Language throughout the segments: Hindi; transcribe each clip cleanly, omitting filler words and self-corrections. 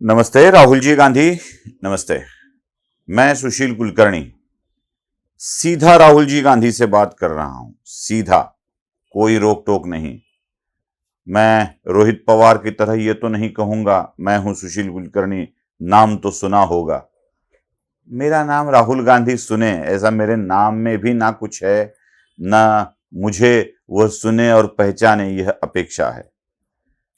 नमस्ते राहुल जी गांधी। नमस्ते। मैं सुशील कुलकर्णी सीधा राहुल जी गांधी से बात कर रहा हूं। सीधा, कोई रोक टोक नहीं। मैं रोहित पवार की तरह ये तो नहीं कहूंगा मैं हूं सुशील कुलकर्णी, नाम तो सुना होगा। मेरा नाम राहुल गांधी सुने ऐसा मेरे नाम में भी ना कुछ है, ना मुझे वह सुने और पहचाने यह अपेक्षा है।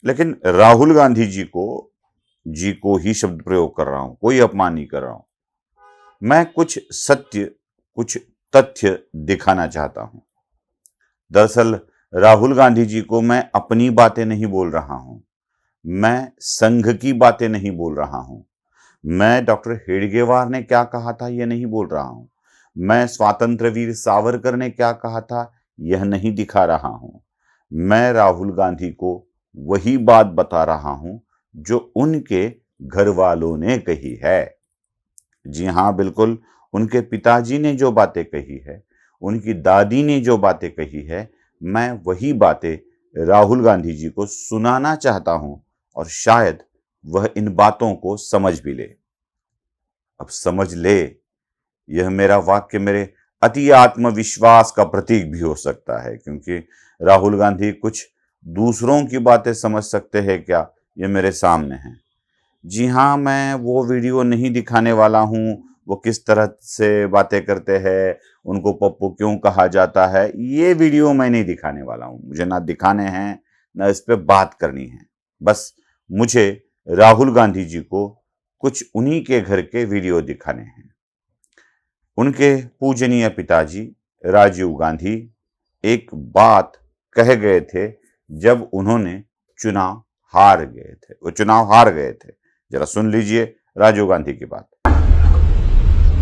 लेकिन राहुल गांधी जी को ही शब्द प्रयोग कर रहा हूं, कोई अपमान नहीं कर रहा हूं। मैं कुछ सत्य, कुछ तथ्य दिखाना चाहता हूं। दरअसल राहुल गांधी जी को मैं अपनी बातें नहीं बोल रहा हूं, मैं संघ की बातें नहीं बोल रहा हूं, मैं डॉक्टर हेडगेवार ने क्या कहा था यह नहीं बोल रहा हूं, मैं स्वातंत्र्य वीर सावरकर ने क्या कहा था यह नहीं दिखा रहा हूं। मैं राहुल गांधी को वही बात बता रहा हूं जो उनके घर वालों ने कही है। जी हाँ, बिल्कुल, उनके पिताजी ने जो बातें कही है, उनकी दादी ने जो बातें कही है, मैं वही बातें राहुल गांधी जी को सुनाना चाहता हूं और शायद वह इन बातों को समझ भी ले। अब समझ ले, यह मेरा वाक्य मेरे अति आत्मविश्वास का प्रतीक भी हो सकता है, क्योंकि राहुल गांधी कुछ दूसरों की बातें समझ सकते हैं क्या, ये मेरे सामने है। जी हाँ, मैं वो वीडियो नहीं दिखाने वाला हूँ, वो किस तरह से बातें करते हैं, उनको पप्पू क्यों कहा जाता है, ये वीडियो मैं नहीं दिखाने वाला हूँ। मुझे ना दिखाने हैं, ना इस पे बात करनी है। बस मुझे राहुल गांधी जी को कुछ उन्हीं के घर के वीडियो दिखाने हैं। उनके पूजनीय पिताजी राजीव गांधी एक बात कह गए थे जब उन्होंने चुनाव हार गए थे। वो चुनाव हार गए थे, जरा सुन लीजिए राजीव गांधी की बात।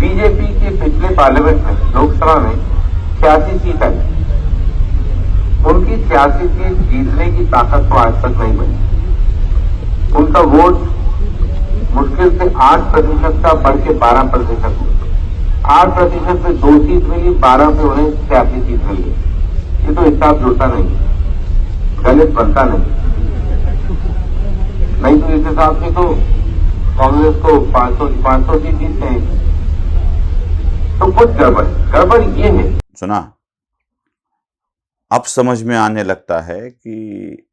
बीजेपी के पिछले पार्लियामेंट में, लोकसभा में 86 सीट आई। उनकी 86 सीट जीतने की ताकत तो आज तक नहीं बनी। उनका वोट मुश्किल से 8% था, बढ़ के 12% हुआ। 8% में 2 सीट मिली, 12 में उन्हें 86 सीट मिली। ये तो हिसाब जुड़ता नहीं, गलत बनता नहीं। नहीं तो इस हिसाब से तो कांग्रेस को 500 सीट जीतते हैं। तो कुछ गड़बड़ ये है। सुना? अब समझ में आने लगता है कि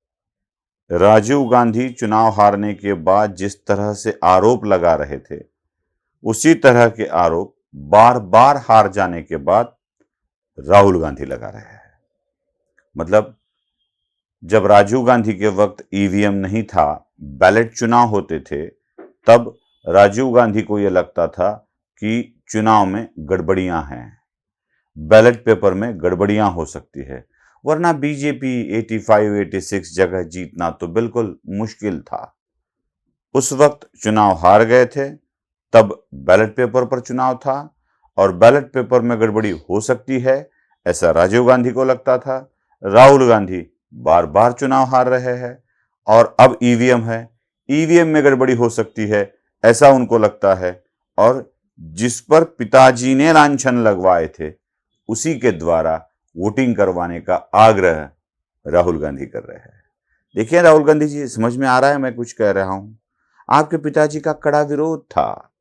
राजीव गांधी चुनाव हारने के बाद जिस तरह से आरोप लगा रहे थे, उसी तरह के आरोप बार बार हार जाने के बाद राहुल गांधी लगा रहे हैं। मतलब जब राजीव गांधी के वक्त ईवीएम नहीं था, बैलेट चुनाव होते थे, तब राजीव गांधी को यह लगता था कि चुनाव में गड़बड़ियां हैं, बैलेट पेपर में गड़बड़ियां हो सकती है, वरना बीजेपी 85-86 जगह जीतना तो बिल्कुल मुश्किल था। उस वक्त चुनाव हार गए थे, तब बैलेट पेपर पर चुनाव था और बैलेट पेपर में गड़बड़ी हो सकती है, ऐसा राजीव गांधी को लगता था। राहुल गांधी बार बार चुनाव हार रहे हैं और अब ईवीएम है, ईवीएम में गड़बड़ी हो सकती है, ऐसा उनको लगता है, और जिस पर पिताजी ने लांछन लगवाए थे उसी के द्वारा वोटिंग करवाने का आग्रह राहुल गांधी कर रहे हैं। देखिए राहुल गांधी जी, समझ में आ रहा है मैं कुछ कह रहा हूं? आपके पिताजी का कड़ा विरोध था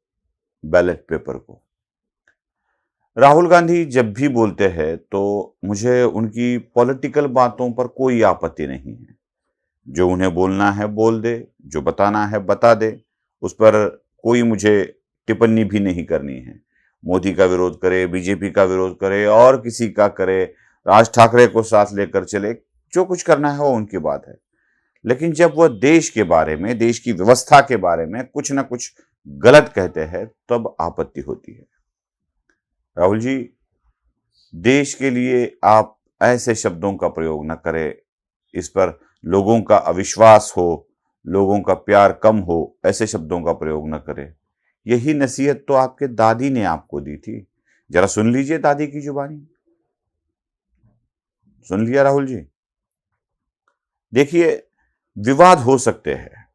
बैलेट पेपर को। राहुल गांधी जब भी बोलते हैं तो मुझे उनकी पॉलिटिकल बातों पर कोई आपत्ति नहीं है। जो उन्हें बोलना है बोल दे, जो बताना है बता दे, उस पर कोई मुझे टिप्पणी भी नहीं करनी है। मोदी का विरोध करे, बीजेपी का विरोध करे और किसी का करे, राज ठाकरे को साथ लेकर चले, जो कुछ करना है वो उनकी बात है। लेकिन जब वह देश के बारे में, देश की व्यवस्था के बारे में कुछ ना कुछ गलत कहते हैं तब आपत्ति होती है। राहुल जी, देश के लिए आप ऐसे शब्दों का प्रयोग न करें, इस पर लोगों का अविश्वास हो, लोगों का प्यार कम हो, ऐसे शब्दों का प्रयोग न करें। यही नसीहत तो आपके दादी ने आपको दी थी। जरा सुन लीजिए दादी की जुबानी। सुन लिया राहुल जी? देखिए, विवाद हो सकते हैं,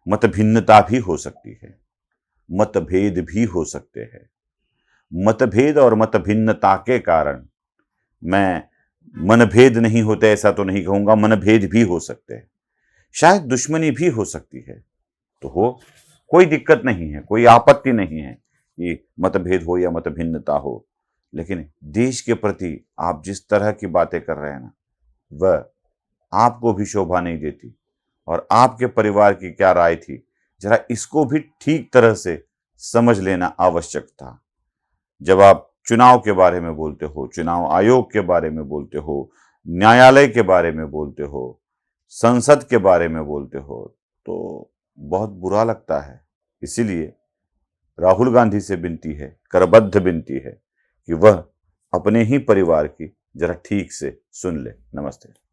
मतभिन्नता भी हो सकती है, मतभेद भी हो सकते हैं। मतभेद और मतभिन्नता के कारण मैं मनभेद नहीं होते ऐसा तो नहीं कहूंगा, मनभेद भी हो सकते हैं, शायद दुश्मनी भी हो सकती है। तो हो, कोई दिक्कत नहीं है, कोई आपत्ति नहीं है कि मतभेद हो या मतभिन्नता हो, लेकिन देश के प्रति आप जिस तरह की बातें कर रहे हैं ना, वह आपको भी शोभा नहीं देती। और आपके परिवार की क्या राय थी, जरा इसको भी ठीक तरह से समझ लेना आवश्यक था। जब आप चुनाव के बारे में बोलते हो, चुनाव आयोग के बारे में बोलते हो, न्यायालय के बारे में बोलते हो, संसद के बारे में बोलते हो, तो बहुत बुरा लगता है। इसीलिए राहुल गांधी से विनती है, करबद्ध विनती है कि वह अपने ही परिवार की जरा ठीक से सुन ले। नमस्ते।